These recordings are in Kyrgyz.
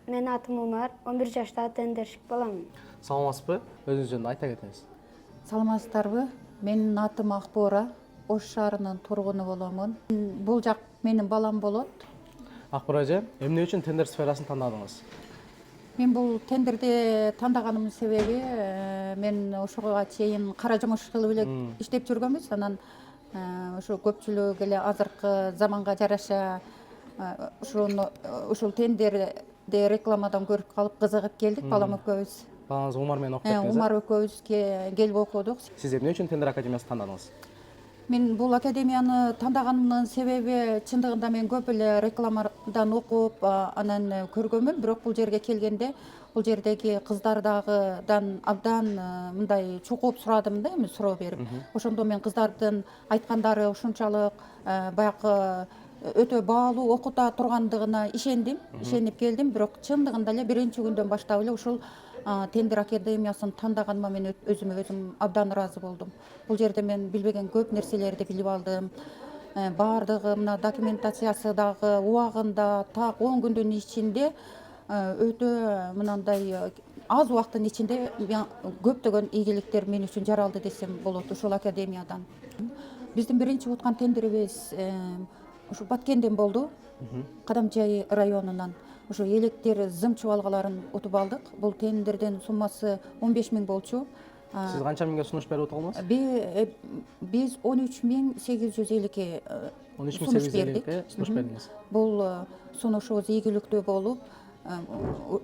Мен атым Умар, 11 жашта тендершик боламын. Саламатсызбы? Өзүңүз жөнүндө айта кетиңиз. Саламатсыздарбы? Менин атым Акбора, Ош шаарынын тургуну боломун. Бул жак менин балам болот. Акбар эже, эмне үчүн тендер сферасын тандадыңыз? Мен бул тендерди тандаганымдын себеби мен ошого чейин кара жумуш кылып эле иштеп жүргөнбүз. Анан ошо көпчүлүк эле азыркы заманга жараша ушул тендерди рекламадан көрүп калып кызыгып келдик балам экөөбүз. Балаңыз Умар менен окуп кеттиңиз. Умар экөөбүз келип окудук. Сиз эмне үчүн тендер академиясын тандадыңыз? Мен бул академияны тандаганымдын себеби чындыгында мен көп эле рекламадан окуп, анан көргөнмүн, бирок бул жерге келгенде бул жердеги кыздардагыдан абдан мындай чукуп сурадым да, эми суроо берип. Ошондо мен кыздардын айткандары ушунчалык баягы өтө баалуу окута тургандыгына ишенип келдим, бирок чындыгында эле биринчи күндөн баштап эле ушул тендер академиясын тандаганыма мен өзүм абдан ыраазы болдум. Бул жерде мен билбеген көп нерселерди билип алдым. Баардыгы мына документациясы дагы убагында так 10 күндүн ичинде өтө мындай аз убакыттын ичинде көптөгөн ийгиликтер мен үчүн жаралды десем болот ушул академиядан. Биздин биринчи уткан тендерибиз ушу Баткенден болду, Кадамчай районунан. Ошо электер зым чубалгаларын утуп алдык. Бул тендердин суммасы 15 000 болчу. Сиз канча миңге сунуш берип отурдуңуз? Биз 13 850 сунуш бердик. Сунуш бердиңиз. Бул сунушубуз ийгиликтүү болуп,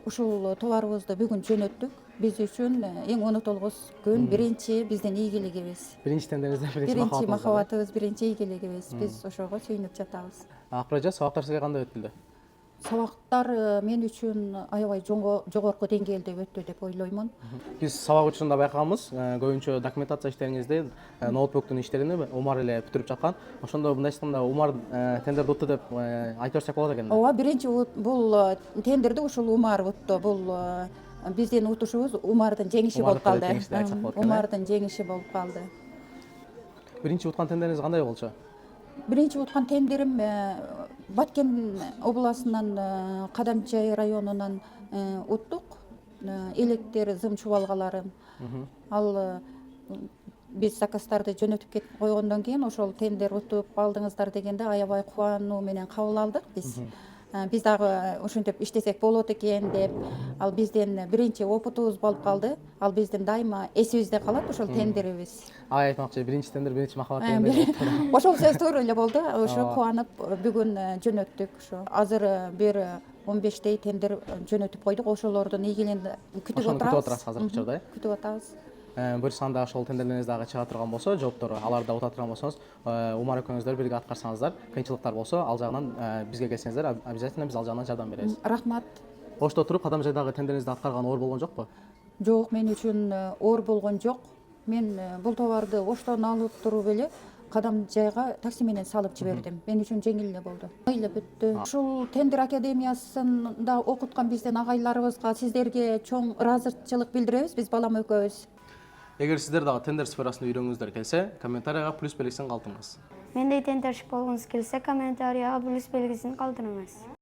ушул товарыбызды бүгүн жөнөттүк. Биз үчүн эң унутулгус күн, биринчи биздин ийгилигибиз. Биринчи тендерибизде Биринчи махабатыбыз, биринчи ийгилигибиз. Биз ошого сүйүнүп жатабыз. Акбар эже, сабактар сизге кандай өтүлдү? Сабактар мен үчүн аябай жогорку деңгээлде өттү деп ойлоймун. Биз сабак учурунда байкаганбыз, көбүнчө документация иштериңизди, ноутбуктун иштерини Умар эле бүтүрүп жаткан. Ошондо мындай айтканда Умар тендерди утту деп айта берсек болот экен. Ооба, биринчи бул тендерди ушул Умар утту. Бул биздин утушубуз Умардын жеңиши болуп калды. Умардын жеңиши болуп калды. Биринчи уткан тендериңиз кандай болчу? Биринчи уткан тендерим Баткен областынан Кадамчай районунан уттук. Электер зым чубалгаларын. Ал биз заказдарды жөнөтүп кетип койгондон кийин ошол тендер утуп алдыңыздар дегенде аябай кубануу менен кабыл алдык биз. Биз дагы ушинтип иштесек болот экен деп, ал биздин биринчи опытыбыз болуп калды. Ал биздин дайыма эсибизде калат ошол тендерибиз. Айтмакчы, биринчи тендер, биринчи махабат дегендей болуп. Ошол сөз туура эле болду. Ошо кубанып бүгүн жөнөттүк. Ошо азыр бир 15 тендер жөнөтүп койдук. Ошолордун ийгилигин күтүп Ошону күтүп отурабыз. отурасыз азыркы учурда, э? Күтүп атабыз. Буюрсаңда ошол тендерлериңиз дагы чыга турган болсо, жооптору аларды ута турган болсоңуз, Умар экөөңүздөр бирге аткарсаңыздар, кыйынчылыктар болсо, ал жагынан бизге келсеңиздер, обязательно биз ал жагынан жардам беребиз. Рахмат. Ошто туруп Кадамжайдагы тендериңизди аткарган оор болгон жокпу? Жок, мен үчүн оор болгон жок. Мен бул товарды Оштон алып туруп эле Кадамжайга такси менен салып жибердим. Мен үчүн жеңил эле болду. Эле бүттү. Ушул тендер академиясында окуткан биздин агайларыбызга, сиздерге чоң ыраазычылык билдиребиз, биз балам экөөбүз. Эгер сиздер дагы тендер сферасына үйрөнгүңүздөр келсе, комментарийга плюс белгисин калтырыңыз. Мендей тендершик болгуңуз келсе, комментарийга плюс белгисин калтырыңыз.